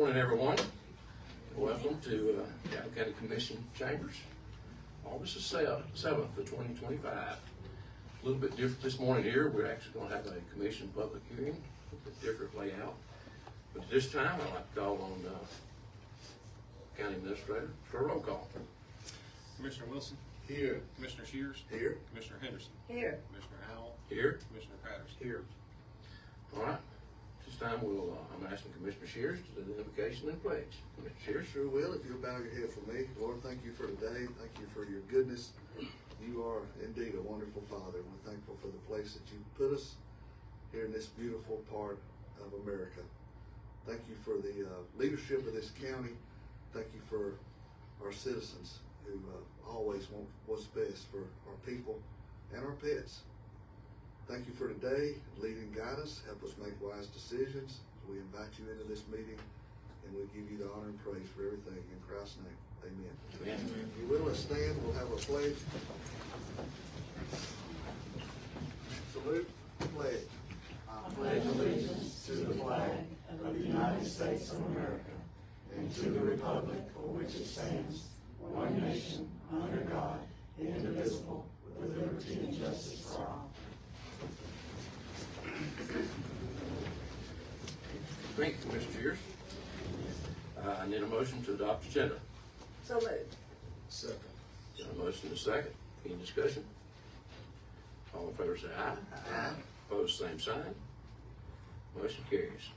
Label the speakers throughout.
Speaker 1: Morning, everyone. Welcome to Calhoun County Commission Chambers, August the 7th of 2025. A little bit different this morning here. We're actually going to have a commission public hearing, a bit different layout. But at this time, I'd like to call on County Administrator for a roll call.
Speaker 2: Commissioner Wilson?
Speaker 1: Here.
Speaker 2: Commissioner Shears?
Speaker 1: Here.
Speaker 2: Commissioner Henderson?
Speaker 3: Here.
Speaker 2: Commissioner Howell?
Speaker 1: Here.
Speaker 2: Commissioner Patterson?
Speaker 1: Here. All right. This time I'm asking Commissioner Shears to do the invocation and pledge. Commissioner Shears.
Speaker 4: Sure will, if you'll bow your head for me. Lord, thank you for today. Thank you for your goodness. You are indeed a wonderful Father. We're thankful for the place that you put us here in this beautiful part of America. Thank you for the leadership of this county. Thank you for our citizens who always want what's best for our people and our pets. Thank you for today. Lead and guide us. Help us make wise decisions. We invite you into this meeting, and we give you the honor and praise for everything. In Christ's name, amen.
Speaker 1: Amen.
Speaker 4: If you will, let's stand. We'll have a pledge. Salute. Pledge.
Speaker 5: I pledge allegiance to the flag of the United States of America and to the republic for which it stands, one nation, under God, indivisible, with liberty and justice for all.
Speaker 1: Thank you, Commissioner Shears. I need a motion to adopt the agenda.
Speaker 3: So moved.
Speaker 4: Second.
Speaker 1: Got a motion and a second. Any discussion? All in favor say aye.
Speaker 4: Aye.
Speaker 1: Opposed, same sign. Motion carries.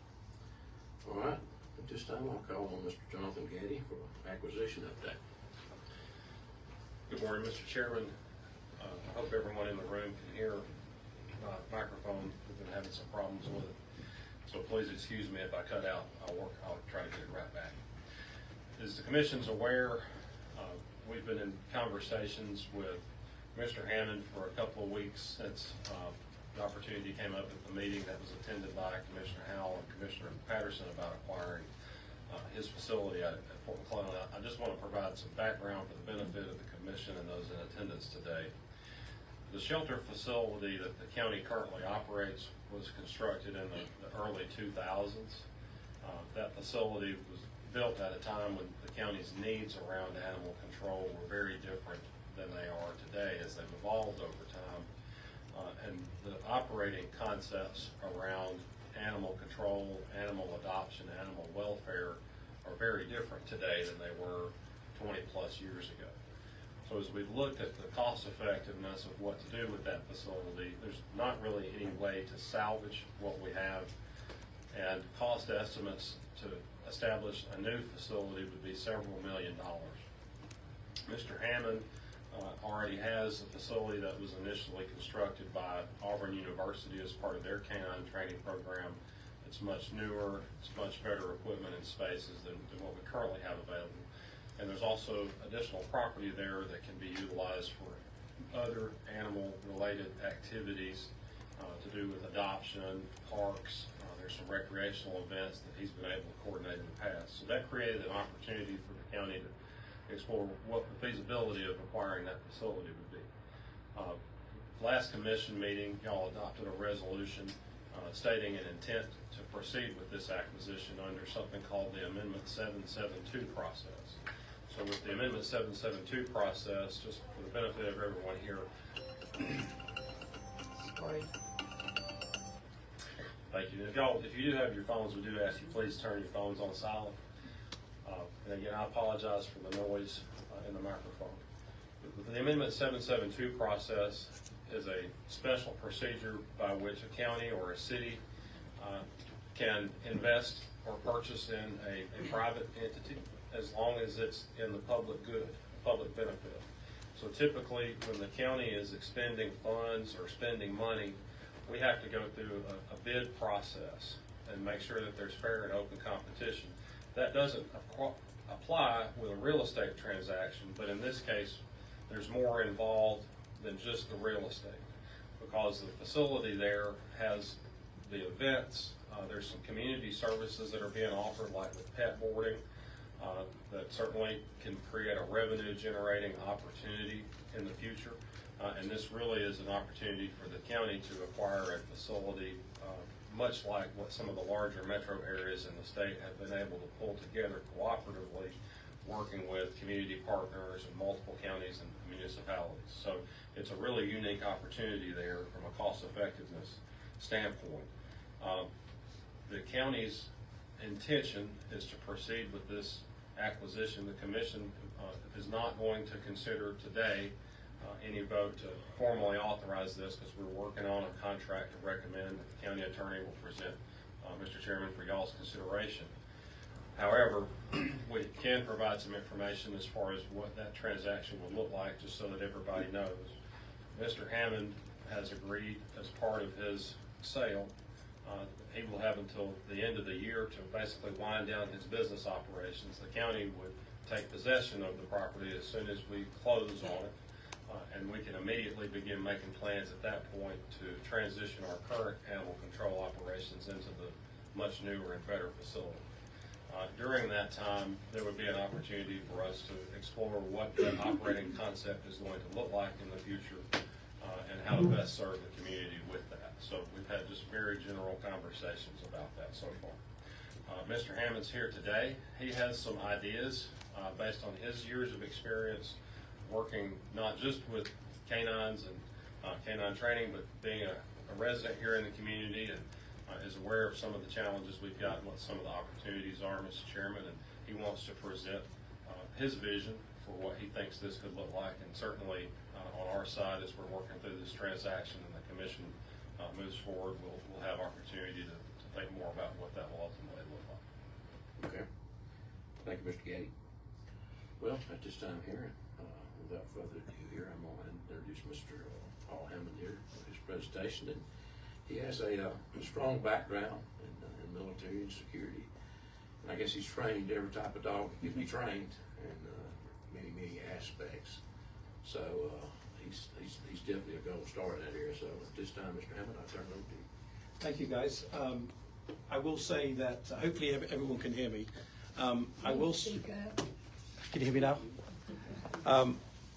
Speaker 1: All right, at this time I'll call on Mr. Jonathan Gaddy for acquisition update.
Speaker 2: Good morning, Mr. Chairman. I hope everyone in the room can hear my microphone. We've been having some problems with it. So please excuse me if I cut out. I'll try to get it right back. As the Commission's aware, we've been in conversations with Mr. Hammond for a couple of weeks since the opportunity came up at the meeting that was attended by Commissioner Howell and Commissioner Patterson about acquiring his facility at Fort McClellan. I just want to provide some background for the benefit of the Commission and those in attendance today. The shelter facility that the county currently operates was constructed in the early 2000s. That facility was built at a time when the county's needs around animal control were very different than they are today as they've evolved over time. And the operating concepts around animal control, animal adoption, animal welfare are very different today than they were 20 plus years ago. So as we've looked at the cost effectiveness of what to do with that facility, there's not really any way to salvage what we have, and cost estimates to establish a new facility would be several $1 million. Mr. Hammond already has a facility that was initially constructed by Auburn University as part of their canine training program. It's much newer, it's much better equipment and spaces than what we currently have available. And there's also additional property there that can be utilized for other animal-related activities to do with adoption, parks. There's some recreational events that he's been able to coordinate in the past. So that created an opportunity for the county to explore what the feasibility of acquiring that facility would be. Last commission meeting, y'all adopted a resolution stating an intent to proceed with this acquisition under something called the Amendment 772 process. So with the Amendment 772 process, just for the benefit of everyone here,
Speaker 3: Sorry.
Speaker 2: thank you. If you do have your phones, we do ask you please turn your phones on silent. And again, I apologize for the noise in the microphone. The Amendment 772 process is a special procedure by which a county or a city can invest or purchase in a private entity as long as it's in the public good, public benefit. So typically when the county is expending funds or spending money, we have to go through a bid process and make sure that there's fair and open competition. That doesn't apply with a real estate transaction, but in this case, there's more involved than just the real estate, because the facility there has the events, there's some community services that are being offered, like with pet boarding, that certainly can create a revenue generating opportunity in the future. And this really is an opportunity for the county to acquire a facility much like what some of the larger metro areas in the state have been able to pull together cooperatively, working with community partners in multiple counties and municipalities. So it's a really unique opportunity there from a cost effectiveness standpoint. The county's intention is to proceed with this acquisition. The commission is not going to consider today any vote to formally authorize this, because we're working on a contract to recommend that the county attorney will present, Mr. Chairman, for y'all's consideration. However, we can provide some information as far as what that transaction would look like, just so that everybody knows. Mr. Hammond has agreed, as part of his sale, he will have until the end of the year to basically wind down his business operations. The county would take possession of the property as soon as we close on it, and we can immediately begin making plans at that point to transition our current animal control operations into the much newer and better facility. During that time, there would be an opportunity for us to explore what the operating concept is going to look like in the future, and how to best serve the community with that. So we've had just very general conversations about that so far. Mr. Hammond's here today. He has some ideas based on his years of experience working not just with canines and canine training, but being a resident here in the community, and is aware of some of the challenges we've got and what some of the opportunities are, Mr. Chairman, and he wants to present his vision for what he thinks this could look like. And certainly on our side, as we're working through this transaction and the commission moves forward, we'll have opportunity to think more about what that will ultimately look like.
Speaker 1: Okay. Thank you, Mr. Getty. Well, at this time here, without further ado here, I'm going to introduce Mr. Paul Hammond here for his presentation. And he has a strong background in military and security. And I guess he's trained every type of dog that can be trained in many aspects. So he's definitely a gold star in that area. So at this time, Mr. Hammond, I turn it over to you.
Speaker 3: Thank you, guys. I will say that hopefully everyone can hear me. I will. Can you hear me now?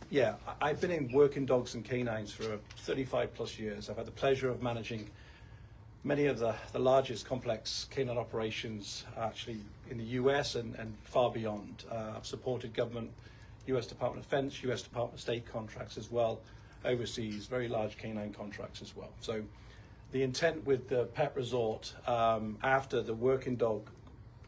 Speaker 3: Yeah, I've been in working dogs and canines for 35 plus years. I've had the pleasure of managing many of the largest complex canine operations actually in the US and far beyond. I've supported government, US Department of Defense, US Department of State contracts as well, overseas, very large canine contracts as well. So the intent with the pet resort, after the working dog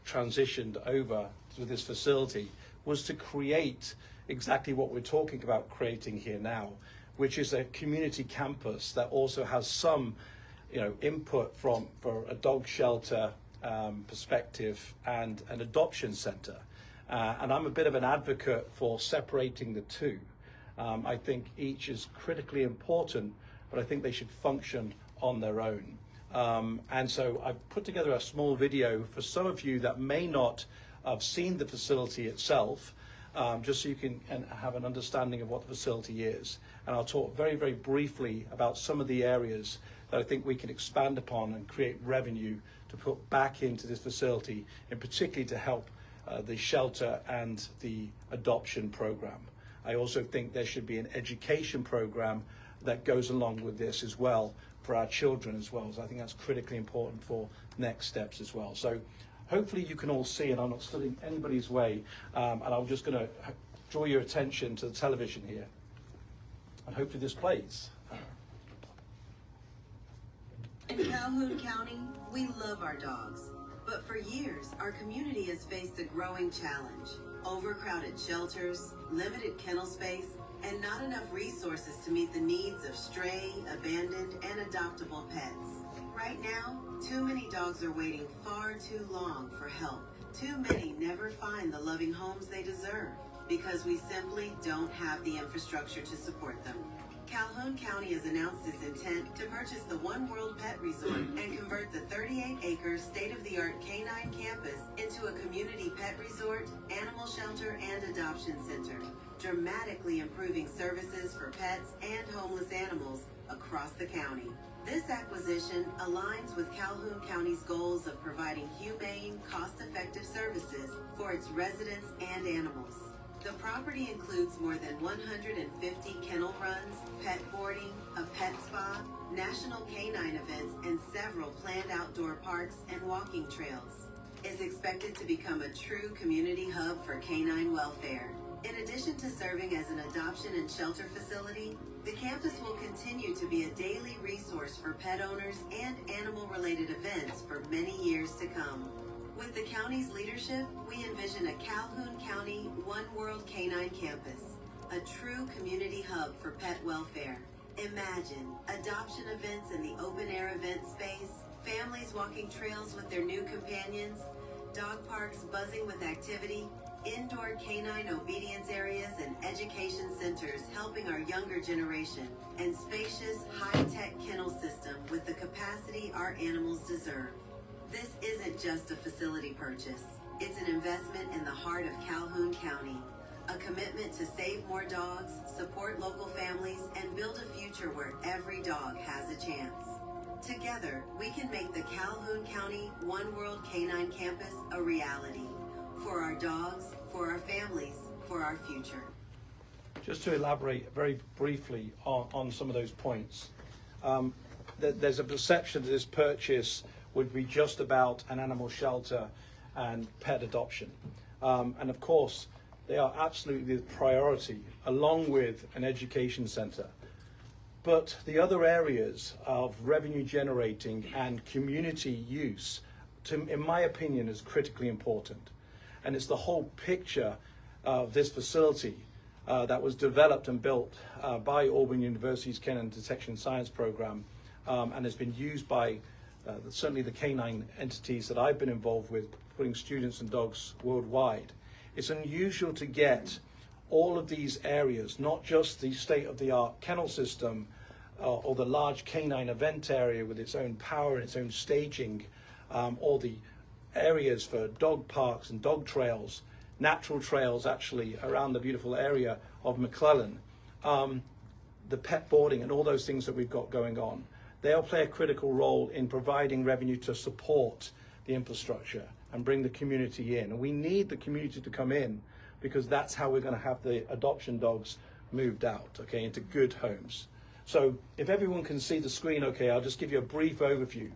Speaker 3: transitioned over to this facility, was to create exactly what we're talking about creating here now, which is a community campus that also has some, input for a dog shelter perspective and an adoption center. And I'm a bit of an advocate for separating the two. I think each is critically important, but I think they should function on their own. And so I've put together a small video for some of you that may not have seen the facility itself, just so you can have an understanding of what the facility is. And I'll talk very, very briefly about some of the areas that I think we can expand upon and create revenue to put back into this facility, and particularly to help the shelter and the adoption program. I also think there should be an education program that goes along with this as well for our children as well. So I think that's critically important for next steps as well. So hopefully you can all see, and I'm not studying anybody's way, and I'm just going to draw your attention to the television here. And hopefully this plays.
Speaker 6: In Calhoun County, we love our dogs. But for years, our community has faced a growing challenge. Overcrowded shelters, limited kennel space, and not enough resources to meet the needs of stray, abandoned, and adoptable pets. Right now, too many dogs are waiting far too long for help. Too many never find the loving homes they deserve because we simply don't have the infrastructure to support them. Calhoun County has announced its intent to purchase the OneWorld Pet Resort and convert the 38-acre state-of-the-art canine campus into a community pet resort, animal shelter, and adoption center, dramatically improving services for pets and homeless animals across the county. This acquisition aligns with Calhoun County's goals of providing humane, cost-effective services for its residents and animals. The property includes more than 150 kennel runs, pet boarding, a pet spa, national canine events, and several planned outdoor parks and walking trails. It's expected to become a true community hub for canine welfare. In addition to serving as an adoption and shelter facility, the campus will continue to be a daily resource for pet owners and animal-related events for many years to come. With the county's leadership, we envision a Calhoun County OneWorld Canine Campus, a true community hub for pet welfare. Imagine adoption events in the open-air event space, families walking trails with their new companions, dog parks buzzing with activity, indoor canine obedience areas and education centers helping our younger generation, and spacious, high-tech kennel system with the capacity our animals deserve. This isn't just a facility purchase. It's an investment in the heart of Calhoun County, a commitment to save more dogs, support local families, and build a future where every dog has a chance. Together, we can make the Calhoun County OneWorld Canine Campus a reality. For our dogs, for our families, for our future.
Speaker 3: Just to elaborate very briefly on some of those points, there's a perception that this purchase would be just about an animal shelter and pet adoption. And of course, they are absolutely the priority, along with an education center. But the other areas of revenue generating and community use, in my opinion, is critically important. And it's the whole picture of this facility that was developed and built by Auburn University's Canine Detection Science Program and has been used by certainly the canine entities that I've been involved with, putting students and dogs worldwide. It's unusual to get all of these areas, not just the state-of-the-art kennel system or the large canine event area with its own power and its own staging, or the areas for dog parks and dog trails, natural trails actually around the beautiful area of McClellan, the pet boarding and all those things that we've got going on. They'll play a critical role in providing revenue to support the infrastructure and bring the community in. And we need the community to come in because that's how we're going to have the adoption dogs moved out, okay, into good homes. So if everyone can see the screen, okay, I'll just give you a brief overview.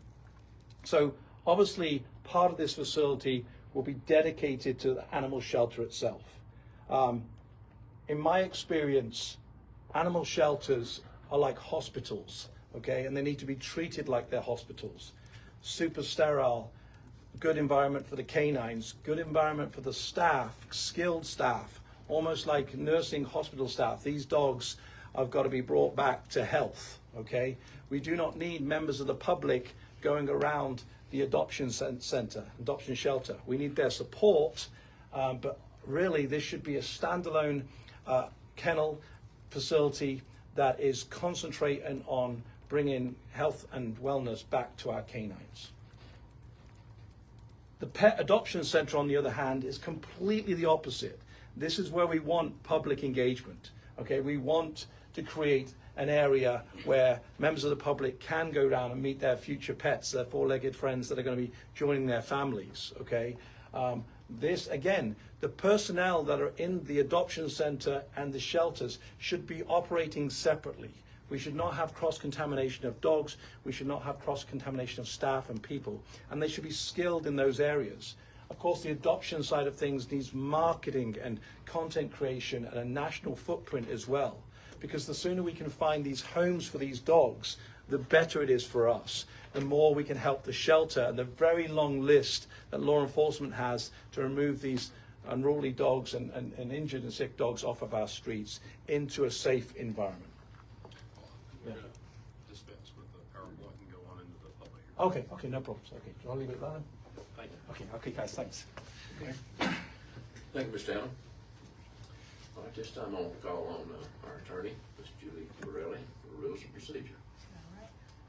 Speaker 3: So obviously, part of this facility will be dedicated to the animal shelter itself. In my experience, animal shelters are like hospitals, okay, and they need to be treated like they're hospitals. Super sterile, good environment for the canines, good environment for the staff, skilled staff, almost like nursing hospital staff. These dogs have got to be brought back to health, okay? We do not need members of the public going around the adoption center, adoption shelter. We need their support, but really this should be a standalone kennel facility that is concentrating on bringing health and wellness back to our canines. The pet adoption center, on the other hand, is completely the opposite. This is where we want public engagement, okay? We want to create an area where members of the public can go down and meet their future pets, their four-legged friends that are going to be joining their families, okay? This, again, the personnel that are in the adoption center and the shelters should be operating separately. We should not have cross-contamination of dogs. We should not have cross-contamination of staff and people. And they should be skilled in those areas. Of course, the adoption side of things needs marketing and content creation and a national footprint as well. Because the sooner we can find these homes for these dogs, the better it is for us. The more we can help the shelter and the very long list that law enforcement has to remove these unruly dogs and injured and sick dogs off of our streets into a safe environment.
Speaker 2: We're going to dispense with the PowerPoint and go on into the public.
Speaker 3: Okay, no problems. Okay, do you want to leave it there?
Speaker 2: Thank you.
Speaker 3: Okay, guys, thanks.
Speaker 1: Okay. Thank you, Mr. Allen. All right, this time I'll call on our attorney, Ms. Julie Borelli, for rules of procedure.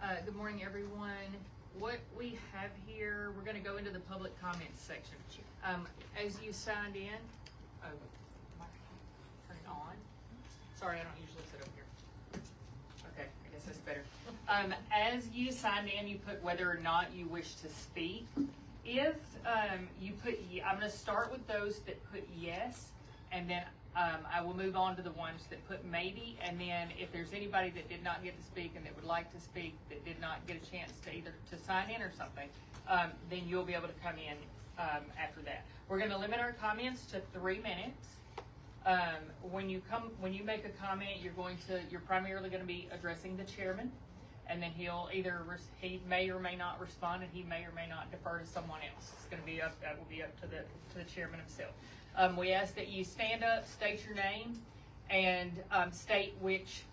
Speaker 7: All right. Good morning, everyone. What we have here, we're going to go into the public comments section. As you signed in, turn it on. Sorry, I don't usually sit up here. Okay, I guess that's better. As you signed in, you put whether or not you wish to speak. If you put, I'm going to start with those that put yes, And then I will move on to the ones that put maybe, and then if there's anybody that did not get to speak and that would like to speak, that did not get a chance to either to sign in or something, then you'll be able to come in after that. We're going to limit our comments to 3 minutes. When you make a comment, you're primarily going to be addressing the chairman, and then he may or may not respond, and he may or may not defer to someone else. It's going to be that will be up to the chairman himself. We ask that you stand up, state your name, and state which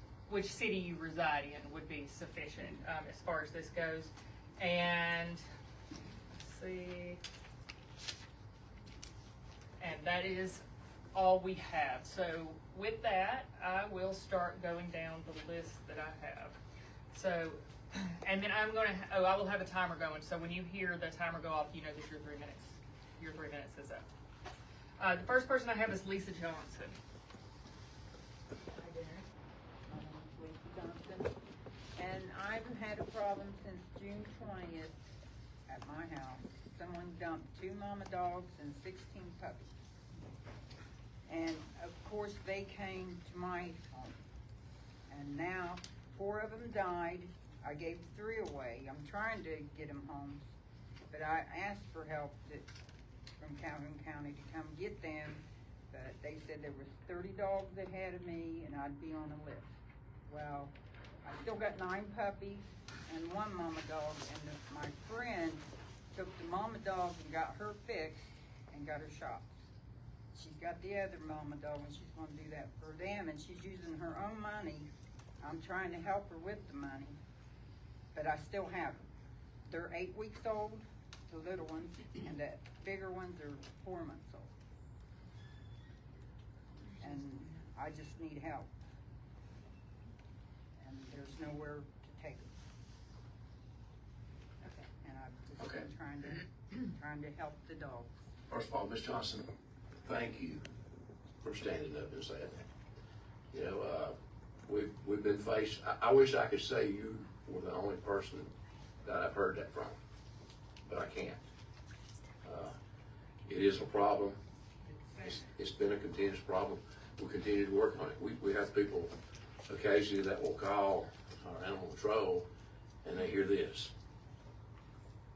Speaker 7: city you reside in would be sufficient as far as this goes. And let's see, and that is all we have. So with that, I will start going down the list that I have. So, and then I will have a timer going. So when you hear the timer go off, you know that your 3 minutes is up. The first person I have is Lisa Johnson.
Speaker 8: Hi there. My name is Lisa Johnson, and I've had a problem since June 20th at my house. Someone dumped 2 mama dogs and 16 puppies. And of course they came to my home. And now 4 of them died. I gave 3 away. I'm trying to get them home, but I asked for help from Calhoun County to come get them, but they said there was 30 dogs ahead of me and I'd be on a list. Well, I still got 9 puppies and 1 mama dog, and my friend took the mama dog and got her fixed and got her shots. She's got the other mama dog and she's going to do that for them, and she's using her own money. I'm trying to help her with the money, but I still have them. They're 8 weeks old, the little ones, and the bigger ones are 4 months old. And I just need help. And there's nowhere to take them.
Speaker 7: Okay.
Speaker 8: And I've just been trying to help the dogs.
Speaker 1: First of all, Ms. Johnson, thank you for standing up and saying that. You know, we've been faced. I wish I could say you were the only person that I've heard that from, but I can't. It is a problem. It's been a continuous problem. We continue to work on it. We have people occasionally that will call our animal control and they hear this: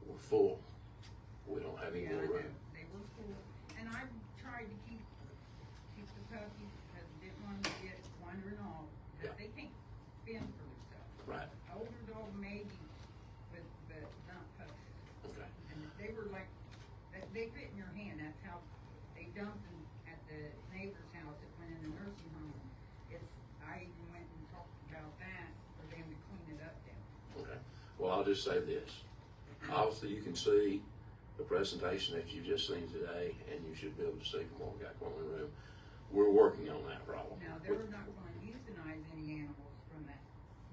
Speaker 1: we're full. We don't have any more room.
Speaker 8: They were full. And I tried to keep the puppies because I didn't want them to get wandering off.
Speaker 1: Yeah.
Speaker 8: They can't fend for themselves.
Speaker 1: Right.
Speaker 8: Older dog maybe, but not puppies.
Speaker 1: Okay.
Speaker 8: And they were like, they fit in your hand. That's how they dumped them at the neighbor's house that went in the nursing home. I even went and talked about that for them to clean it up down.
Speaker 1: Okay. Well, I'll just say this. Obviously, you can see the presentation that you just seen today, and you should be able to see from what we got going in the room. We're working on that problem.
Speaker 8: Now, they're not going to euthanize any animals from that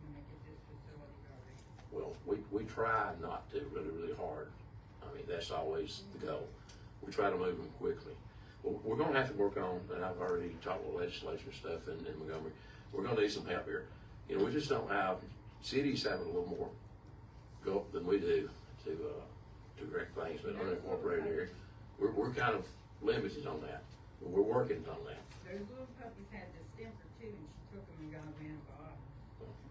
Speaker 8: when they get this facility already.
Speaker 1: Well, we try not to really hard. I mean, that's always the goal. We try to move them quickly. Well, we're going to have to work on, and I've already talked with legislature stuff in Montgomery. We're going to need some help here. You know, we just don't have, cities have a little more go than we do to correct things, but unincorporated area, we're kind of limited on that. But we're working on that.
Speaker 8: Those little puppies had distemper too, and she took them and got them antibiotics.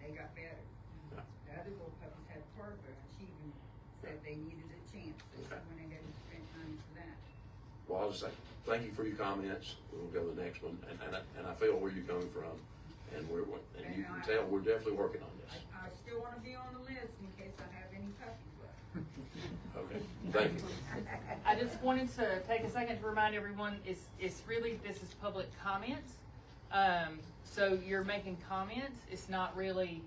Speaker 8: They got better.
Speaker 1: Yeah.
Speaker 8: The other little puppies had parvo, and she even said they needed a chance, so she went ahead and spent money for that.
Speaker 1: Well, I'll just say, thank you for your comments. We'll go to the next one, and I feel where you're coming from, and you can tell we're definitely working on this.
Speaker 8: I still want to be on the list in case I have any puppies left.
Speaker 1: Okay, thank you.
Speaker 7: I just wanted to take a second to remind everyone, it's really, this is public comments. So you're making comments. It's not really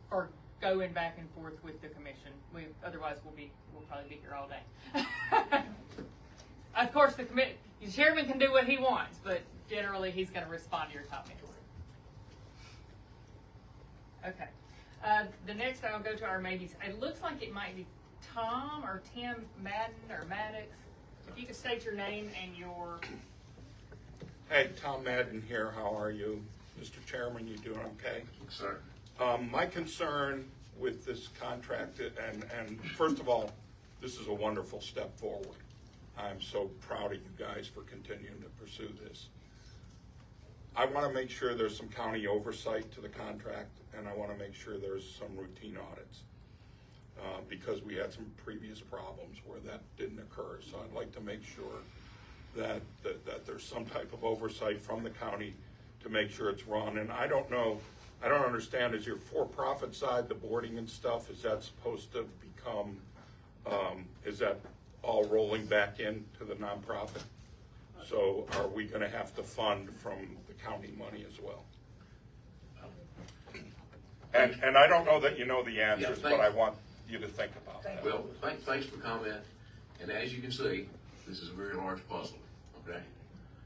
Speaker 7: for going back and forth with the commission. Otherwise we'll probably be here all day. Of course, the chairman can do what he wants, but generally he's going to respond to your comments. Okay. The next I'll go to our maybes. It looks like it might be Tom or Tim Madden or Maddox. If you could state your name and your...
Speaker 9: Hey, Tom Madden here. How are you? Mr. Chairman, you doing okay?
Speaker 1: Yes, sir.
Speaker 9: My concern with this contract, and first of all, this is a wonderful step forward. I'm so proud of you guys for continuing to pursue this. I want to make sure there's some county oversight to the contract, and I want to make sure there's some routine audits, because we had some previous problems where that didn't occur. So I'd like to make sure that there's some type of oversight from the county to make sure it's run. And I don't know, I don't understand, is your for-profit side, the boarding and stuff, is that supposed to become, is that all rolling back into the nonprofit? So are we gonna have to fund from the county money as well? And I don't know that you know the answers, but I want you to think about that.
Speaker 1: Well, thanks for comment, and as you can see, this is a very large puzzle, okay?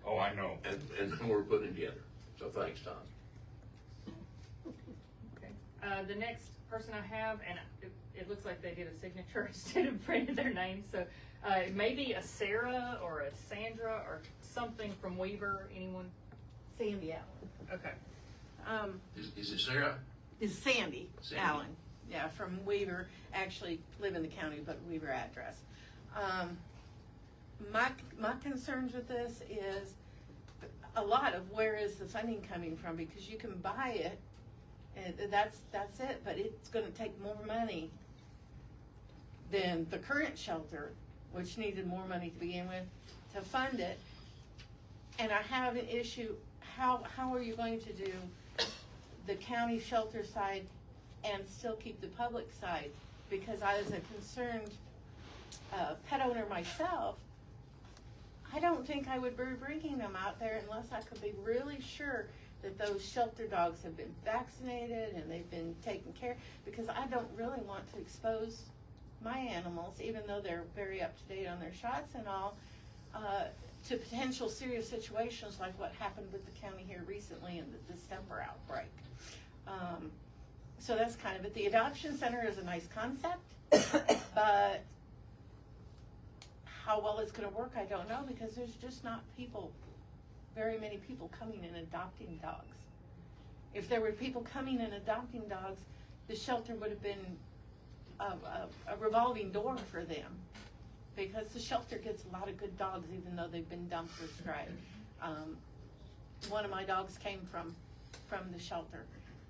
Speaker 9: Oh, I know.
Speaker 1: And we're putting it together, so thanks, Tom.
Speaker 7: Okay. The next person I have, and it looks like they did a signature instead of printed their name, so it may be a Sarah or a Sandra or something from Weaver. Anyone?
Speaker 10: Sandy Allen.
Speaker 7: Okay.
Speaker 1: Is it Sarah?
Speaker 10: Is Sandy
Speaker 1: Sandy.
Speaker 10: Allen. Yeah, from Weaver. Actually live in the county, but Weaver address. My concerns with this is a lot of where is the funding coming from, because you can buy it and that's it, but it's going to take more money than the current shelter, which needed more money to begin with, to fund it. And I have an issue, how are you going to do the county shelter side and still keep the public side? Because I, as a concerned pet owner myself, I don't think I would be bringing them out there unless I could be really sure that those shelter dogs have been vaccinated and they've been taken care of, because I don't really want to expose my animals, even though they're very up to date on their shots and all, to potential serious situations like what happened with the county here recently in the December outbreak. So that's kind of it. The adoption center is a nice concept, but how well it's going to work, I don't know, because there's just not very many people coming and adopting dogs. If there were people coming and adopting dogs, the shelter would have been a revolving door for them, because the shelter gets a lot of good dogs, even though they've been dumped or strayed. One of my dogs came from the shelter.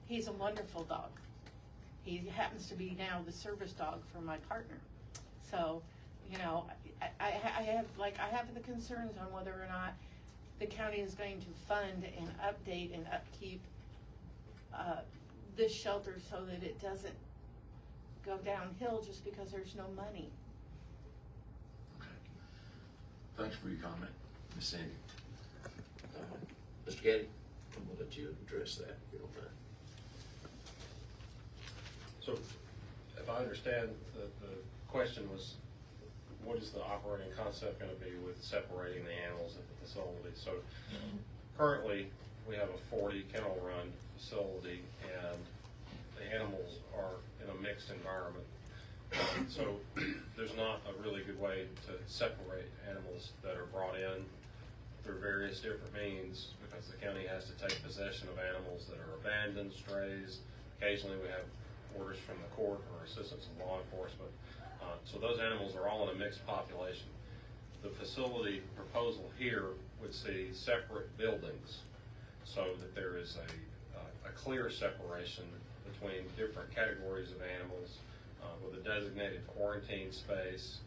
Speaker 10: He's a wonderful dog. He happens to be now the service dog for my partner. So, you know, I have the concerns on whether or not the county is going to fund and update and upkeep this shelter so that it doesn't go downhill just because there's no money.
Speaker 1: Okay. Thanks for your comment, Ms. Sandy. Mr. Gaddy, I'm gonna let you address that, if you don't mind.
Speaker 2: So, if I understand, the question was, what is the operating concept going to be with separating the animals at the facility? So, currently, we have a 40 kennel run facility, and the animals are in a mixed environment. So, there's not a really good way to separate animals that are brought in through various different means, because the county has to take possession of animals that are abandoned, strays. Occasionally, we have orders from the court or assistance of law enforcement. So those animals are all in a mixed population. The facility proposal here would see separate buildings so that there is a clear separation between different categories of animals, with a designated quarantine space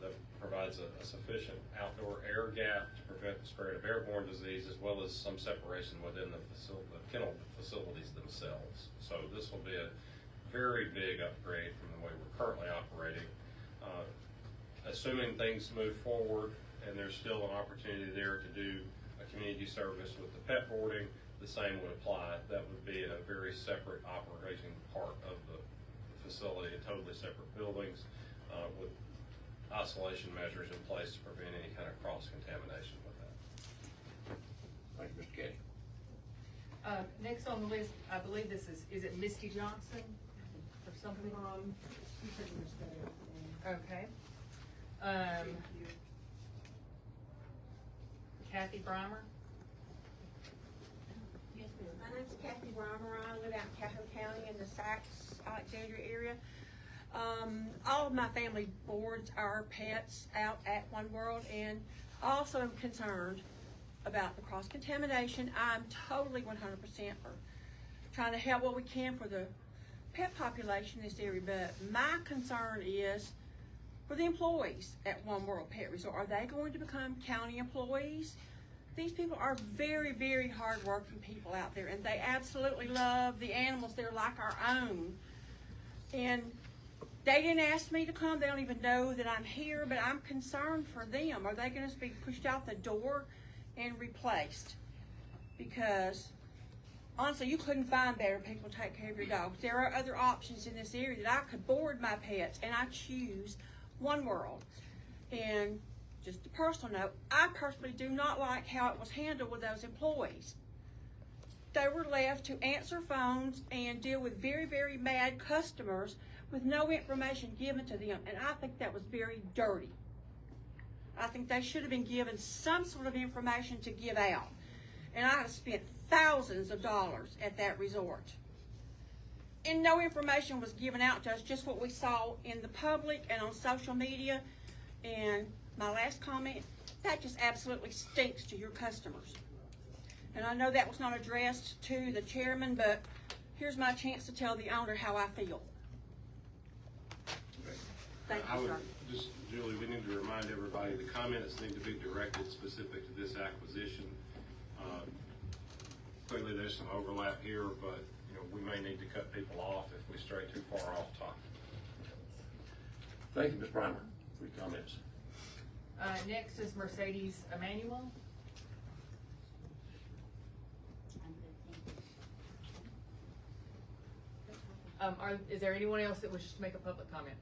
Speaker 2: that provides a sufficient outdoor air gap to prevent the spread of airborne disease, as well as some separation within the kennel facilities themselves. So this will be a very big upgrade from the way we're currently operating. Assuming things move forward and there's still an opportunity there to do a community service with the pet boarding, the same would apply. That would be a very separate operating part of the facility, totally separate buildings with isolation measures in place to prevent any kind of cross-contamination with that.
Speaker 1: Thank you, Mr. Gaddy.
Speaker 7: Next on the list, I believe is it Misty Johnson or something?
Speaker 5: You pretty much said everything.
Speaker 7: Okay. Kathy Breimer.
Speaker 11: Yes, ma'am. My name's Kathy Breimer. I live out in Calhoun County in the Sachs, Alexandria area. All of my family boards our pets out at OneWorld, and I also am concerned about the cross-contamination. I'm totally 100% for trying to help what we can for the pet population in this area, but my concern is for the employees at OneWorld Pet Resort. Are they going to become county employees? These people are very, very hard-working people out there, and they absolutely love the animals. They're like our own. And they didn't ask me to come. They don't even know that I'm here, but I'm concerned for them. Are they going to be pushed out the door and replaced? Because honestly, you couldn't find better people to take care of your dogs. There are other options in this area that I could board my pets, and I choose OneWorld. And just a personal note, I personally do not like how it was handled with those employees. They were left to answer phones and deal with very, very mad customers with no information given to them, and I think that was very dirty. I think they should have been given some sort of information to give out. And I have spent thousands of dollars at that resort. And no information was given out to us, just what we saw in the public and on social media. And my last comment, that just absolutely stinks to your customers. And I know that was not addressed to the chairman, but here's my chance to tell the owner how I feel. Thank you, sir.
Speaker 2: Just, Julie, we need to remind everybody the comments need to be directed specific to this acquisition. Clearly, there's some overlap here, but we may need to cut people off if we stray too far off topic.
Speaker 1: Thank you, Ms. Primer, for your comments.
Speaker 7: Next is Mercedes Emanuel. Is there anyone else that wishes to make a public comment?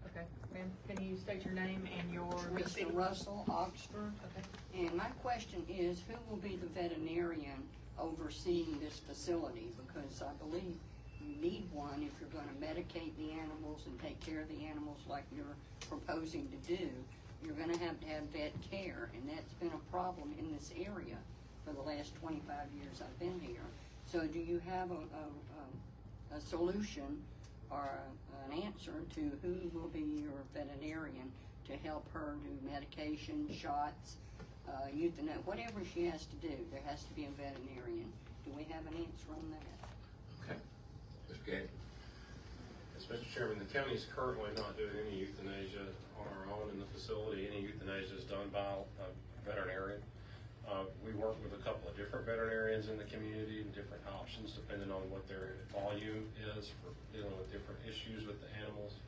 Speaker 7: Okay, ma'am, can you state your name and your
Speaker 12: Mr. Russell, Oxford.
Speaker 7: Okay.
Speaker 12: And my question is, who will be the veterinarian overseeing this facility? Because I believe you need one if you're gonna medicate the animals and take care of the animals like you're proposing to do. You're gonna have to have vet care, and that's been a problem in this area for the last 25 years I've been here. So do you have a solution or an answer to who will be your veterinarian to help her do medication, shots, euthanasia, whatever she has to do, there has to be a veterinarian. Do we have an answer on that?
Speaker 1: Okay. Mr. Gaines.
Speaker 2: Yes, Mr. Chairman, the county is currently not doing any euthanasia on our own in the facility. Any euthanasia is done by a veterinarian. We work with a couple of different veterinarians in the community and different options depending on what their volume is for dealing with different issues with the animals.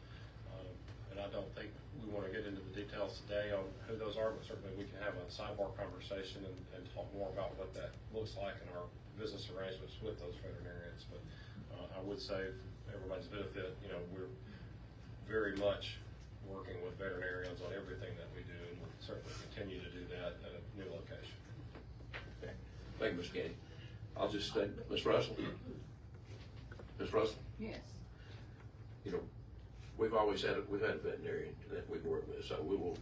Speaker 2: And I don't think we want to get into the details today on who those are, but certainly we can have a sidebar conversation and talk more about what that looks like in our business arrangements with those veterinarians. But I would say, for everybody's benefit, we're very much working with veterinarians on everything that we do, and we'll certainly continue to do that at a new location.
Speaker 1: Okay. Thank you, Ms. Gaines. I'll just state, Ms. Russell. Ms. Russell?
Speaker 12: Yes.
Speaker 1: We've always had we've had a veterinarian that we've worked with, so we will,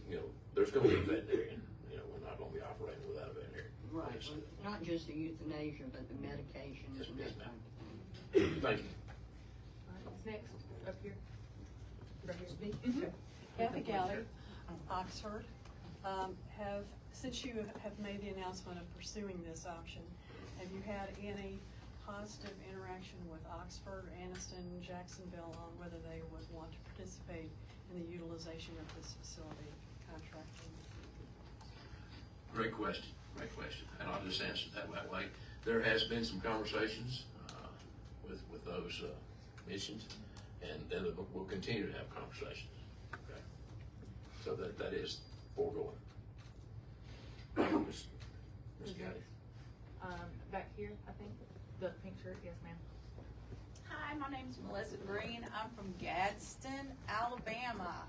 Speaker 1: there's going to be a veterinarian. We're not going to be operating without a veterinarian.
Speaker 12: Right,
Speaker 1: Yes.
Speaker 12: not just the euthanasia, but the medications
Speaker 1: Yes,
Speaker 12: and
Speaker 1: yes,
Speaker 12: that
Speaker 1: ma'am.
Speaker 12: type of thing.
Speaker 1: Thank you.
Speaker 7: All right, who's next? Up here. Right here. Okay.
Speaker 13: Kathy Galley, Oxford, since you have made the announcement of pursuing this option, have you had any positive interaction with Oxford, Anniston, Jacksonville on whether they would want to participate in the utilization of this facility contracting?
Speaker 1: Great question. Great question. And I'll just answer that way. There has been some conversations with those missions, and we'll continue to have conversations. Okay. So that is foregoing. Thank you, Ms. Gowdy.
Speaker 7: Back here, I think, the pink shirt, yes, ma'am.
Speaker 14: Hi, my name is Melissa Green. I'm from Gadsden, Alabama.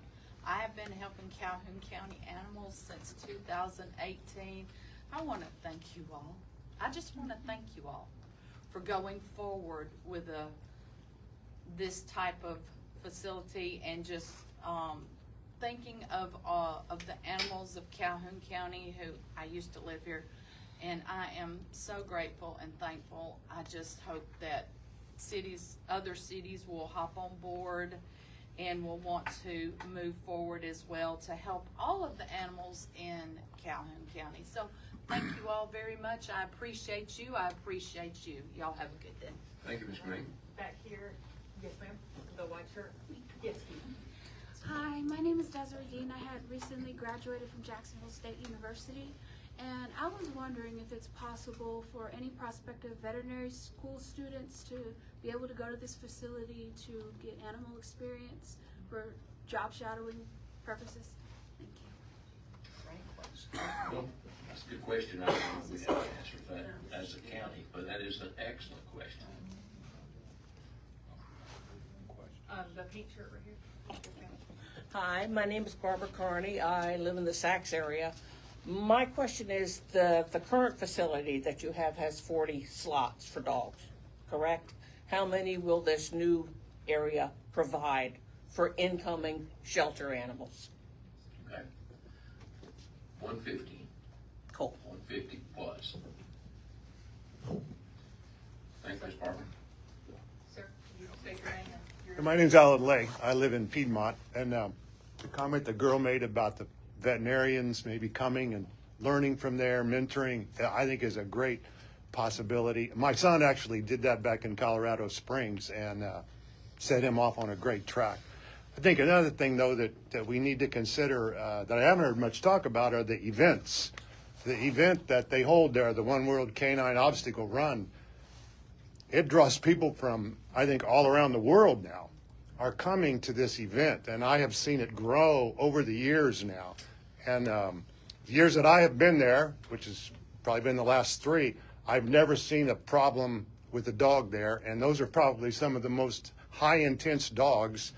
Speaker 14: I have been helping Calhoun County animals since 2018. I want to thank you all. I just want to thank you all for going forward with this type of facility and just thinking of the animals of Calhoun County who I used to live here. And I am so grateful and thankful. I just hope that other cities will hop on board and will want to move forward as well to help all of the animals in Calhoun County. So thank you all very much. I appreciate you. I appreciate you. Y'all have a good day.
Speaker 1: Thank you, Ms. Green.
Speaker 7: Back here, yes ma'am, the white shirt, yes.
Speaker 15: Hi, my name is Desiree Dean. I had recently graduated from Jacksonville State University, and I was wondering if it's possible for any prospective veterinary school students to be able to go to this facility to get animal experience for job shadowing purposes. Thank you.
Speaker 14: Great question.
Speaker 1: Well, that's a good question. I don't know if we have to answer that as a county, but that is an excellent question.
Speaker 7: The pink shirt right here.
Speaker 16: Hi, my name is Barbara Carney. I live in the Sacs area. My question is, the current facility that you have has 40 slots for dogs, correct? How many will this new area provide for incoming shelter animals?
Speaker 1: Okay. 150.
Speaker 16: Cool.
Speaker 1: 150 plus. Thank you, Ms. Barbara.
Speaker 7: Sir, you say your name and your.
Speaker 17: My name's Alan Lay. I live in Piedmont, and the comment the girl made about the veterinarians maybe coming and learning from there, mentoring, I think is a great possibility. My son actually did that back in Colorado Springs and set him off on a great track. I think another thing, though, that we need to consider that I haven't heard much talk about are the events. The event that they hold there, the OneWorld Canine Obstacle Run, it draws people from, I think, all around the world now are coming to this event, and I have seen it grow over the years now. And the years that I have been there, which has probably been the last 3, I've never seen a problem with a dog there, and those are probably some of the most high-intense dogs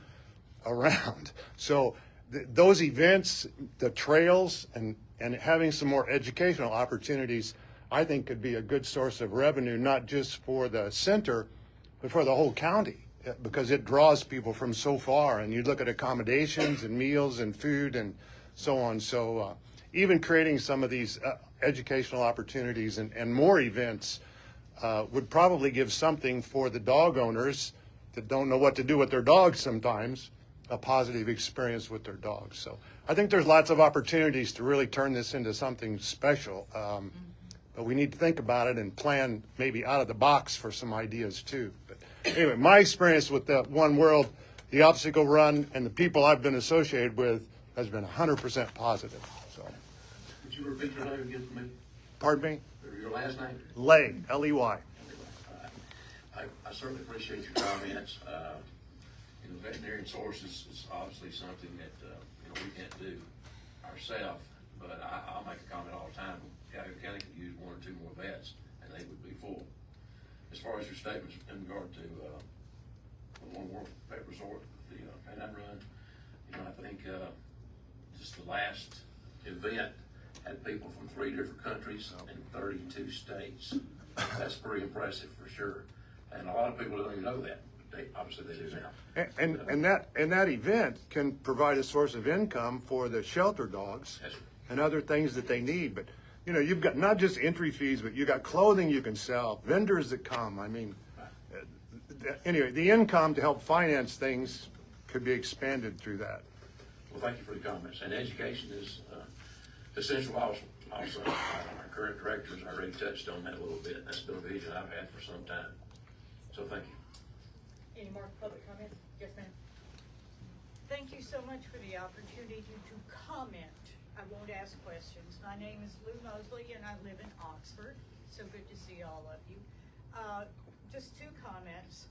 Speaker 17: around. So those events, the trails, and having some more educational opportunities, I think could be a good source of revenue, not just for the center, but for the whole county, because it draws people from so far. And you look at accommodations and meals and food and so on. So even creating some of these educational opportunities and more events would probably give something for the dog owners that don't know what to do with their dogs sometimes, a positive experience with their dogs. So I think there's lots of opportunities to really turn this into something special. But we need to think about it and plan maybe out of the box for some ideas too. But anyway, my experience with the OneWorld, the obstacle run, and the people I've been associated with has been 100% positive. So.
Speaker 1: Could you repeat your name again for me?
Speaker 17: Pardon me?
Speaker 1: Your last name?
Speaker 17: Lay, L-E-Y.
Speaker 1: I certainly appreciate your comments. Veterinarian sources is obviously something that we can't do ourselves, but I'll make a comment all the time. Calhoun County could use 1 or 2 more vets, and they would be full. As far as your statements in regard to the OneWorld Pet Resort, the Canine Run, I think just the last event had people from 3 different countries and 32 states. That's pretty impressive for sure, and a lot of people don't even know that. Obviously they do now.
Speaker 17: And that event can provide a source of income for the shelter dogs and other things that they need. But you've got not just entry fees, but you got clothing you can sell, vendors that come. I mean, anyway, the income to help finance things could be expanded through that.
Speaker 1: Well, thank you for the comments. And education is essential also. Our current directors already touched on that a little bit. That's been a vision I've had for some time. So thank you.
Speaker 7: Any more public comments? Yes, ma'am.
Speaker 18: Thank you so much for the opportunity to comment. I won't ask questions. My name is Lou Mosley and I live in Oxford. So good to see all of you. Just 2 comments.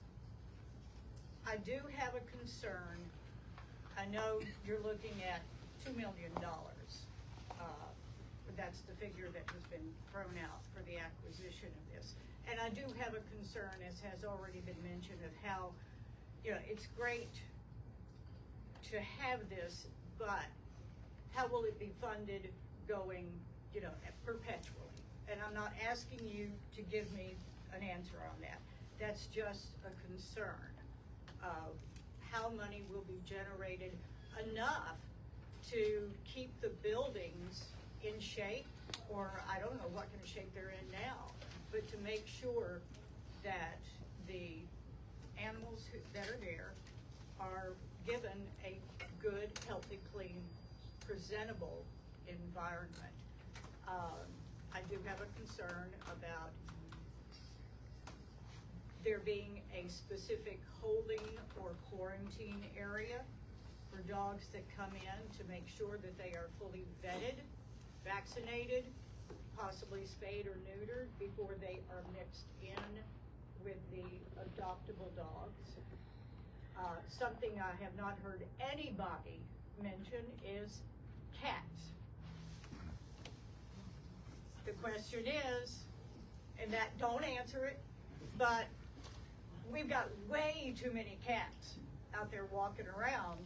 Speaker 18: I do have a concern. I know you're looking at $2 million. That's the figure that has been thrown out for the acquisition of this. And I do have a concern, as has already been mentioned, of how, it's great to have this, but how will it be funded going, perpetually? And I'm not asking you to give me an answer on that. That's just a concern of how money will be generated enough to keep the buildings in shape, or I don't know what kind of shape they're in now, but to make sure that the animals that are there are given a good, healthy, clean, presentable environment. I do have a concern about there being a specific holding or quarantine area for dogs that come in to make sure that they are fully vetted, vaccinated, possibly spayed or neutered before they are mixed in with the adoptable dogs. Something I have not heard anybody mention is cats. The question is, and that, don't answer it, but we've got way too many cats out there walking around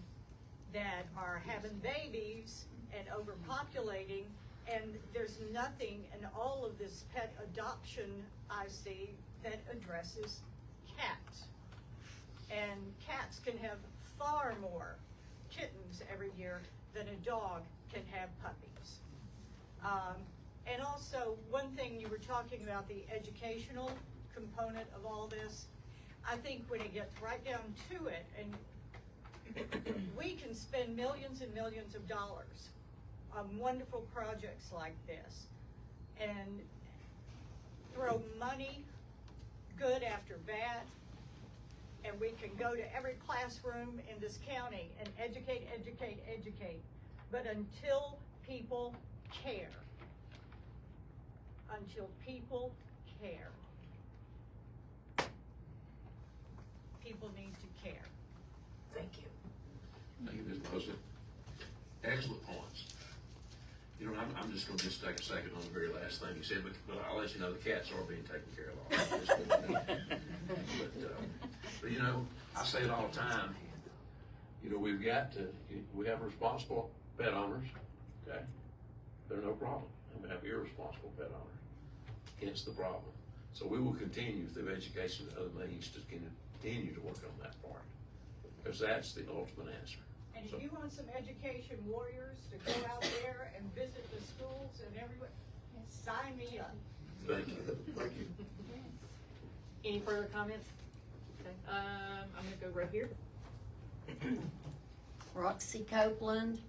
Speaker 18: that are having babies and overpopulating, and there's nothing in all of this pet adoption I see that addresses cats. And cats can have far more kittens every year than a dog can have puppies. And also, one thing you were talking about, the educational component of all this, I think when it gets right down to it, and we can spend millions and millions of dollars on wonderful projects like this and throw money, good after bad, and we can go to every classroom in this county and educate, educate, educate. But until people care, people need to care.
Speaker 1: Thank you. Thank you, Ms. Mosley. Excellent points. You know, I'm just gonna take a second on the very last thing you said, but I'll let you know the cats are being taken care of. But you know, I say it all the time, you know, we have responsible pet owners, okay? They're no problem. And we have irresponsible pet owners. Hence the problem. So we will continue through education and other means to continue to work on that part, because that's the ultimate answer.
Speaker 18: And if you want some education warriors to go out there and visit the schools and everywhere, sign me up.
Speaker 1: Thank you. Thank you.
Speaker 7: Any further comments? Okay, I'm gonna go right here.
Speaker 19: Roxy Copeland,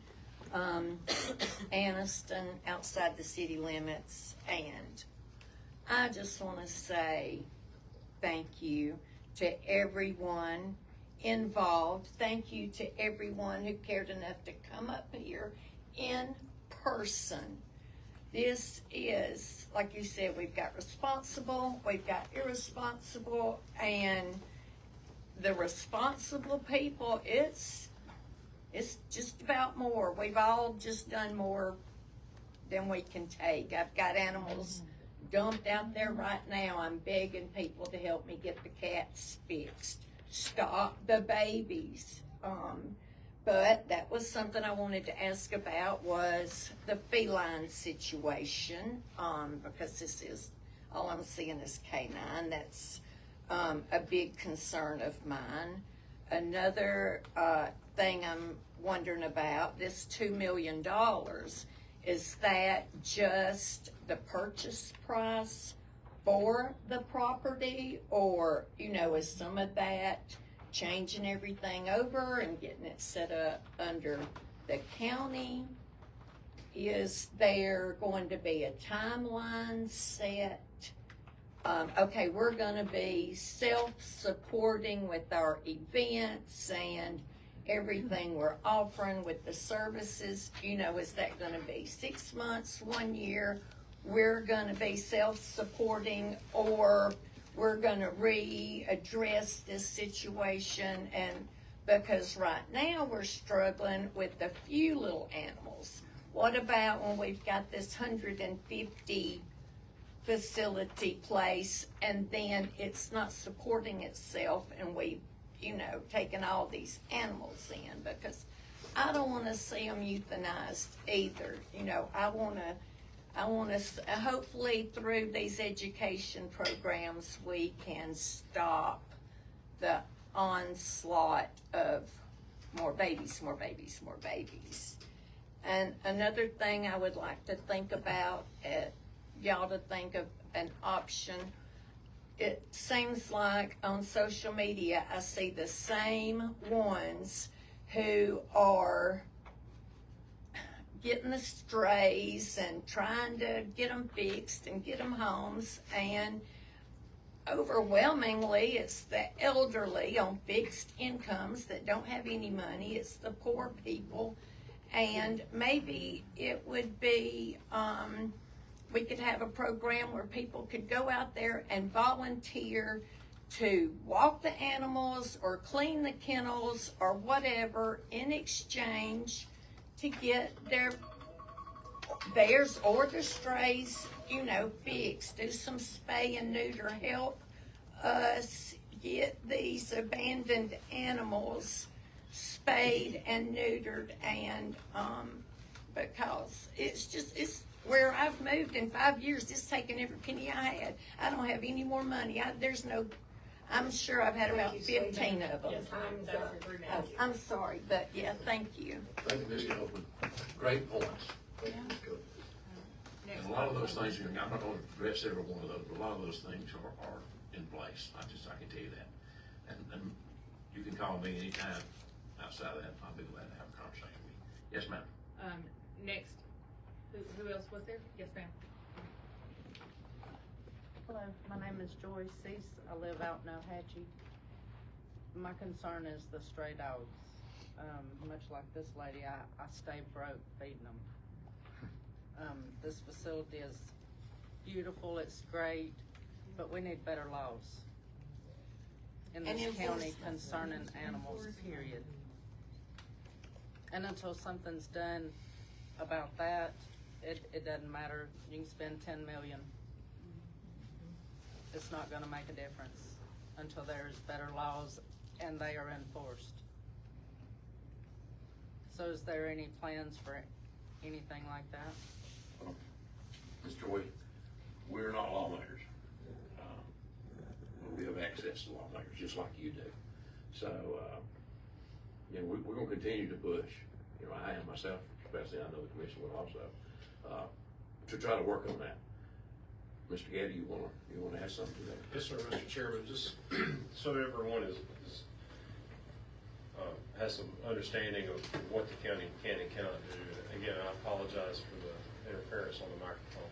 Speaker 19: Anniston, outside the city limits, and I just want to say thank you to everyone involved. Thank you to everyone who cared enough to come up here in person. This is, like you said, we've got responsible, we've got irresponsible, and the responsible people, it's just about more. We've all just done more than we can take. I've got animals dumped out there right now. I'm begging people to help me get the cats fixed. Stop the babies. But that was something I wanted to ask about, was the feline situation, because this is, all I'm seeing is canine. That's a big concern of mine. Another thing I'm wondering about, this $2 million, is that just the purchase price for the property, or, you know, is some of that changing everything over and getting it set up under the county? Is there going to be a timeline set? Okay, we're going to be self-supporting with our events and everything we're offering with the services. You know, is that going to be 6 months, 1 year? We're going to be self-supporting, or we're going to readdress this situation? And because right now we're struggling with a few little animals. What about when we've got this 150 facility place and then it's not supporting itself, and we've, you know, taken all these animals in? Because I don't want to see them euthanized either. You know, I want to, hopefully through these education programs, we can stop the onslaught of more babies, more babies, more babies. And another thing I would like to think about, y'all to think of an option. it seems like on social media I see the same ones who are getting the strays and trying to get them fixed and get them homes, and overwhelmingly it's the elderly on fixed incomes that don't have any money. It's the poor people. And maybe it would be, we could have a program where people could go out there and volunteer to walk the animals or clean the kennels or whatever in exchange to get theirs or the strays, fixed. Do some spay and neuter. Help us get these abandoned animals spayed and neutered, and because it's where I've moved in 5 years, it's taken every penny I had. I don't have any more money. I'm sure I've had about 15 of them. I'm sorry, but yeah, thank you.
Speaker 1: Thank you, Ms. Calhoun. Great points. And a lot of those things, I'm not going to address every one of those, but a lot of those things are in place. I can tell you that. And you can call me anytime outside of that. I'll be glad to have a conversation with you. Yes, ma'am.
Speaker 7: Next, who else was there? Yes, ma'am.
Speaker 20: Hello, my name is Joy Cease. I live out in Ohatchee. My concern is the stray dogs. Much like this lady, I stay broke feeding them. This facility is beautiful, it's great, but we need better laws in this county concerning animals, period. And until something's done about that, it doesn't matter. You can spend $10 million. It's not gonna make a difference until there's better laws and they are enforced. So is there any plans for anything like that?
Speaker 1: Ms. Joy, we're not lawmakers. We have access to lawmakers just like you do. So, we're gonna continue to push. I am myself, especially I know the commission will also, to try to work on that. Mr. Gaddy, you wanna add something to that?
Speaker 2: Yes, sir, Mr. Chairman. Just so everyone has some understanding of what the county can and cannot do. Again, I apologize for the interference on the microphone.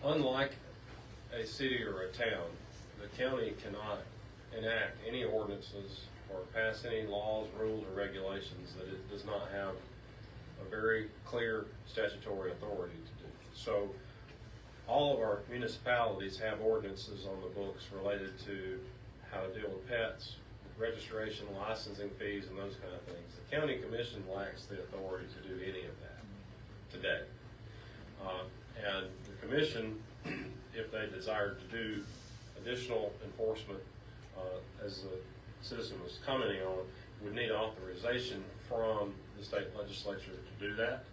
Speaker 2: Unlike a city or a town, the county cannot enact any ordinances or pass any laws, rules, or regulations that it does not have a very clear statutory authority to do. So all of our municipalities have ordinances on the books related to how to deal with pets, registration, licensing fees, and those kind of things. The county commission lacks the authority to do any of that today. And the commission, if they desired to do additional enforcement, as the citizen was commenting on, would need authorization from the state legislature to do that.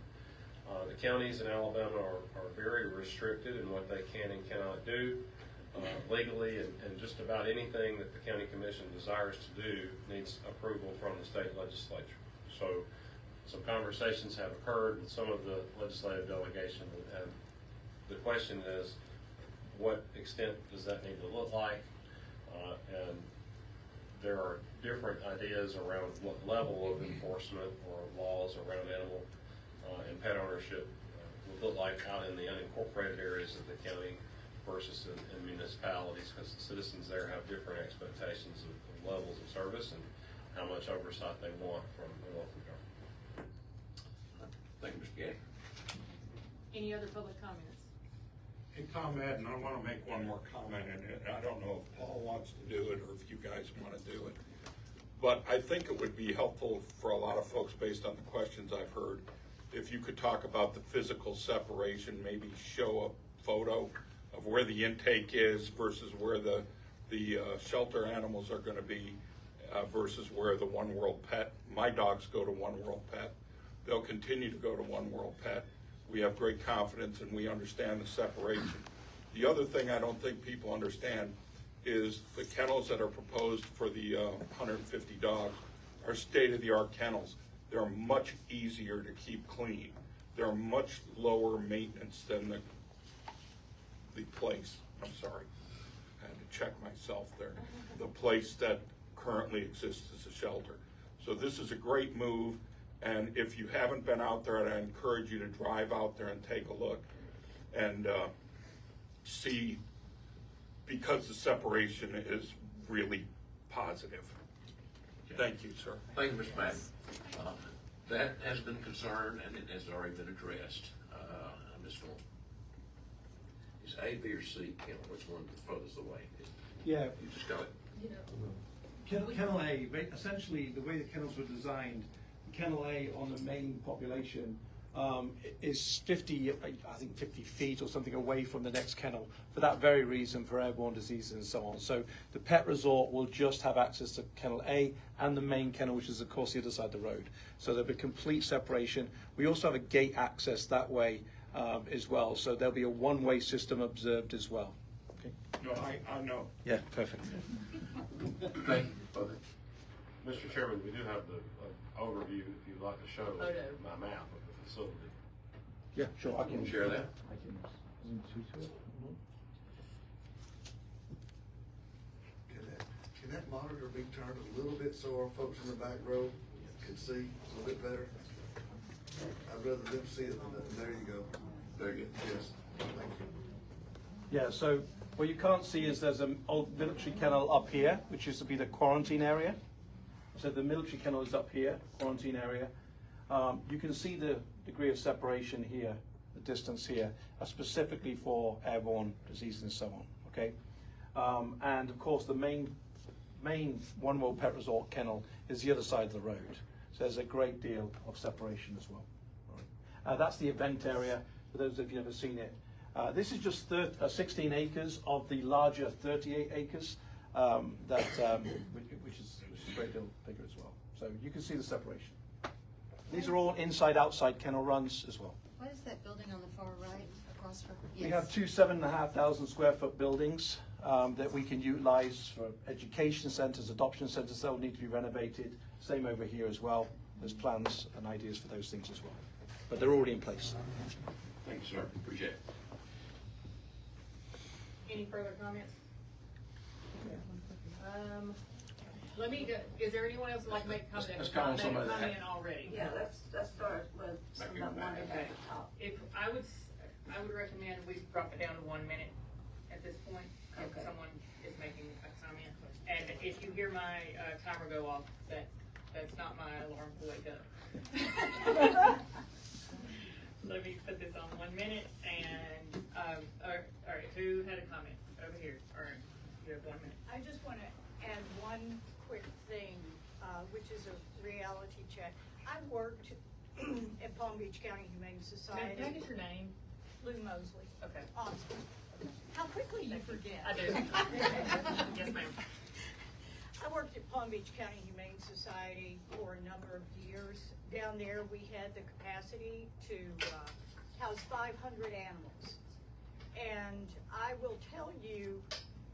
Speaker 2: The counties in Alabama are very restricted in what they can and cannot do legally, and just about anything that the county commission desires to do needs approval from the state legislature. So some conversations have occurred with some of the legislative delegation, and the question is, what extent does that need to look like? And there are different ideas around what level of enforcement or laws around animal and pet ownership would look like out in the unincorporated areas of the county versus in municipalities, because the citizens there have different expectations of levels of service and how much oversight they want from the local government.
Speaker 1: Thank you, Mr. Gaddy.
Speaker 7: Any other public comments?
Speaker 9: A comment, and I want to make one more comment, and I don't know if Paul wants to do it or if you guys want to do it. But I think it would be helpful for a lot of folks, based on the questions I've heard, if you could talk about the physical separation, maybe show a photo of where the intake is versus where the shelter animals are going to be versus where the OneWorld Pet. My dogs go to OneWorld Pet. They'll continue to go to OneWorld Pet. We have great confidence and we understand the separation. The other thing I don't think people understand is the kennels that are proposed for the 150 dogs are state-of-the-art kennels. They're much easier to keep clean. They're much lower maintenance than the place. I'm sorry, I had to check myself there, the place that currently exists as a shelter. So this is a great move, and if you haven't been out there, I encourage you to drive out there and take a look and see, because the separation is really positive. Thank you, sir.
Speaker 1: Thank you, Mr. Madden. That has been a concern, and it has already been addressed. I'm just going, is A, B, or C, kennel, which one furthest away?
Speaker 3: Yeah.
Speaker 1: You just got it.
Speaker 3: Kennel A, essentially the way the kennels were designed, Kennel A on the main population is 50 feet or something away from the next kennel for that very reason, for airborne diseases and so on. So the pet resort will just have access to Kennel A and the main kennel, which is of course the other side of the road. So there'll be complete separation. We also have a gate access that way as well. So there'll be a one-way system observed as well. Okay.
Speaker 9: No, I know.
Speaker 3: Yeah, perfect.
Speaker 1: Thank you, brother.
Speaker 2: Mr. Chairman, we do have the overview, if you'd like to show my map of the facility.
Speaker 3: Yeah, sure. I can
Speaker 1: share that.
Speaker 3: I can zoom to it.
Speaker 4: Can that monitor be turned a little bit so our folks in the back row can see a little bit better? I'd rather them see it than that. There you go.
Speaker 1: Very good.
Speaker 4: Yes, thank you.
Speaker 3: Yeah, so what you can't see is there's an old military kennel up here, which used to be the quarantine area. So the military kennel is up here, quarantine area. You can see the degree of separation here, the distance here, specifically for airborne disease and so on, okay? And of course the main OneWorld Pet Resort kennel is the other side of the road. So there's a great deal of separation as well. Right. That's the event area, for those of you who've never seen it. This is just 16 acres of the larger 38 acres, which is a great deal bigger as well. So you can see the separation. These are all inside-outside kennel runs as well.
Speaker 19: What is that building on the far right across from?
Speaker 3: We have two 7,500 square foot buildings that we can utilize for education centers, adoption centers. They'll need to be renovated. Same over here as well. There's plans and ideas for those things as well. But they're already in place.
Speaker 1: Thank you, sir. Appreciate it.
Speaker 7: Any further comments? Let me go, is there anyone else who'd like to make a comment?
Speaker 1: Let's call on somebody that
Speaker 7: Comment already.
Speaker 5: Yeah, let's start with somebody wanted at the top.
Speaker 7: If, I would recommend we drop it down to 1 minute at this point, if
Speaker 5: Okay.
Speaker 7: someone is making a comment. And if you hear my timer go off, that's not my alarm to wake up. Let me put this on 1 minute, and, all right, who had a comment? Over here, all right, you have 1 minute.
Speaker 18: I just want to add one quick thing, which is a reality check. I worked at Palm Beach County Humane Society.
Speaker 7: Can I get your name?
Speaker 18: Lou Mosley.
Speaker 7: Okay.
Speaker 18: Awesome. How quickly you forget.
Speaker 7: I do. Yes, ma'am.
Speaker 18: I worked at Palm Beach County Humane Society for a number of years. Down there, we had the capacity to house 500 animals. And I will tell you,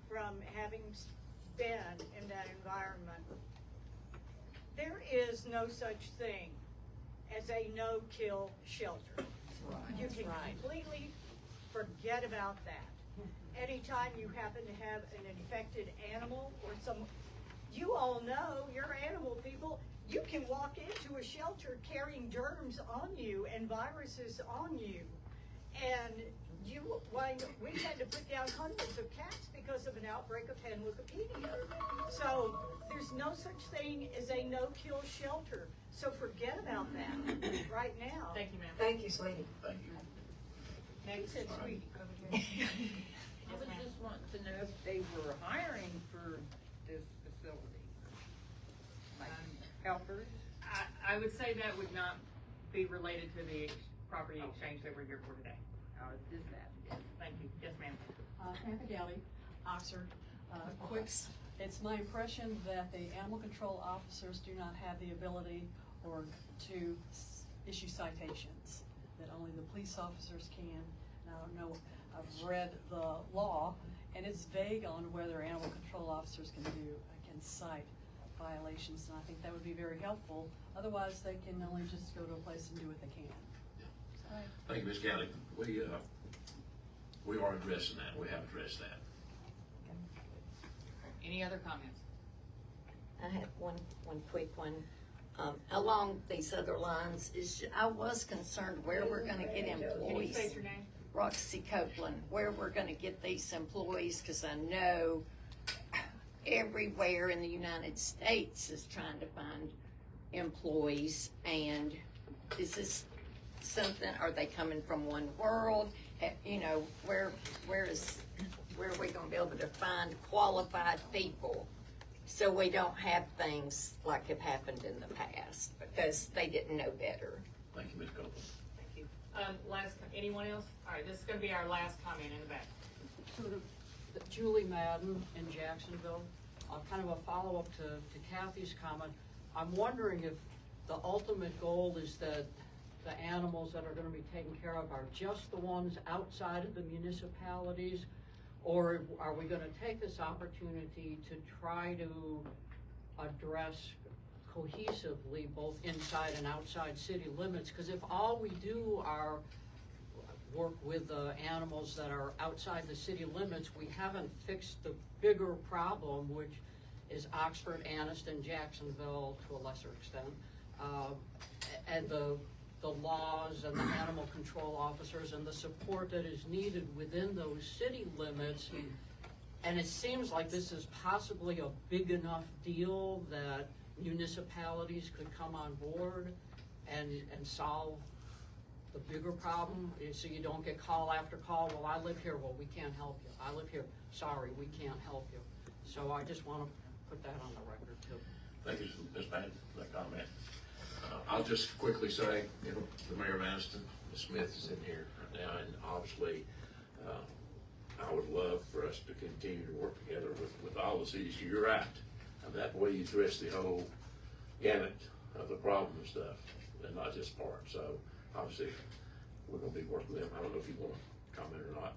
Speaker 18: from having been in that environment, there is no such thing as a no-kill shelter. You can completely forget about that. Anytime you happen to have an infected animal or you all know, you're animal people, you can walk into a shelter carrying germs on you and viruses on you. And we had to put down hundreds of cats because of an outbreak of hen leukopenia. So there's no such thing as a no-kill shelter. So forget about that right now.
Speaker 7: Thank you, ma'am.
Speaker 5: Thank you, sweetie.
Speaker 1: Thank you.
Speaker 18: Next, said sweetie.
Speaker 8: I was just wanting to know if they were hiring for this facility, like helpers.
Speaker 7: I would say that would not be related to the property exchange that we're here for today.
Speaker 8: How is this that?
Speaker 7: Thank you. Yes, ma'am.
Speaker 13: Samantha Galley, Oxford. It's my impression that the animal control officers do not have the ability or to issue citations, that only the police officers can. And I don't know, I've read the law, and it's vague on whether animal control officers can cite violations, and I think that would be very helpful. Otherwise, they can only just go to a place and do what they can.
Speaker 1: Thank you, Ms. Galley. we are addressing that. We have addressed that.
Speaker 7: Any other comments?
Speaker 19: I have one quick one. Along these other lines, I was concerned where we're gonna get
Speaker 7: Can you
Speaker 19: employees.
Speaker 7: state your name?
Speaker 19: Roxy Copeland, where we're gonna get these employees, cause I know everywhere in the United States is trying to find employees, and is this something, are they coming from OneWorld? You know, where are we gonna be able to find qualified people so we don't have things like have happened in the past because they didn't know better?
Speaker 1: Thank you, Ms. Copeland.
Speaker 7: Thank you. Anyone else? All right, this is gonna be our last comment in the back.
Speaker 21: Sort of Julie Madden in Jacksonville, kind of a follow-up to Kathy's comment. I'm wondering if the ultimate goal is that the animals that are gonna be taken care of are just the ones outside of the municipalities, or are we gonna take this opportunity to try to address cohesively both inside and outside city limits? Because if all we do are work with the animals that are outside the city limits, we haven't fixed the bigger problem, which is Oxford, Anniston, Jacksonville to a lesser extent, and the laws and the animal control officers and the support that is needed within those city limits. And it seems like this is possibly a big enough deal that municipalities could come on board and solve the bigger problem, so you don't get call after call, well, I live here, well, we can't help you. I live here, sorry, we can't help you. So I just want to put that on the record too.
Speaker 1: Thank you, Ms. Madden, for that comment. I'll just quickly say, you know, the mayor of Anniston, Ms. Smith, is in here right now, and obviously, I would love for us to continue to work together with all the cities. You're right, and that way you address the whole gamut of the problem and stuff, and not just parts. So obviously, we're gonna be working with them. I don't know if you want to comment or not,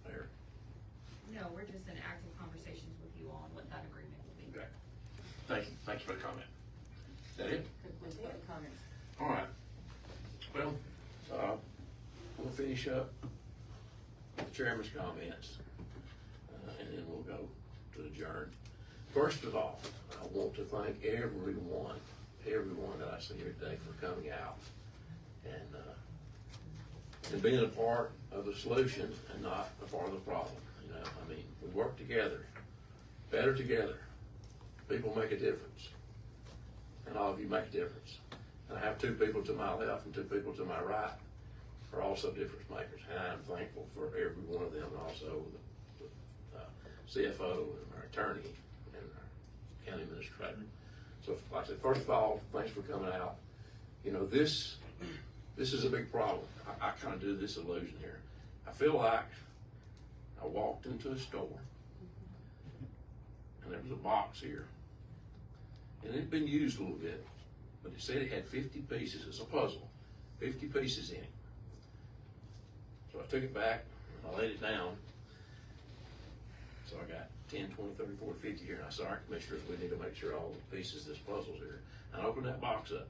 Speaker 1: Mayor.
Speaker 22: No, we're just in active conversations with you on what that agreement will be.
Speaker 1: Okay. Thank you. Thanks for the comment. Is that it?
Speaker 7: Concludes public comments.
Speaker 1: All right. Well, we'll finish up with the chairman's comments, and then we'll go to adjourn. First of all, I want to thank everyone that I see here today for coming out and being a part of the solution and not a part of the problem. You know, I mean, we work together, better together. People make a difference, and all of you make a difference. And I have two people to my left and two people to my right are also difference makers, and I'm thankful for every one of them, and also the CFO and our attorney and our county administrator. So, like I said, first of all, thanks for coming out. You know, this is a big problem. I kind of do this illusion here. I feel like I walked into a store, and there was a box here, and it had been used a little bit, but it said it had 50 pieces. It's a puzzle, 50 pieces in it. So I took it back, and I laid it down. So I got 10, 20, 30, 40, 50 here, and I said, all right, commissioners, we need to make sure all the pieces of this puzzle's here. And I opened that box up.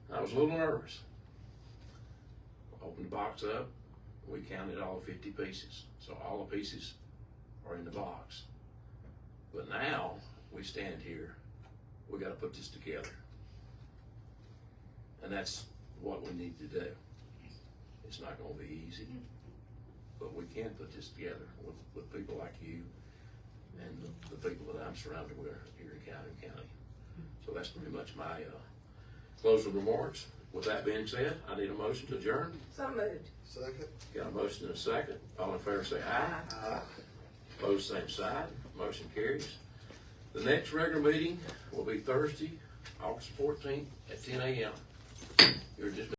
Speaker 1: And I was a little nervous. Opened the box up, we counted all 50 pieces. So all the pieces are in the box. But now, we stand here, we gotta put this together. And that's what we need to do. It's not gonna be easy, but we can put this together with people like you and the people that I'm surrounded with here in Calhoun County. So that's pretty much my closing remarks. With that being said, I need a motion to adjourn.
Speaker 19: So moved.
Speaker 4: Second.
Speaker 1: Got a motion and a second. All in favor say aye.
Speaker 4: Aye.
Speaker 1: Opposed, same side. Motion carries. The next regular meeting will be Thursday, August 14th at 10 a.m. You're just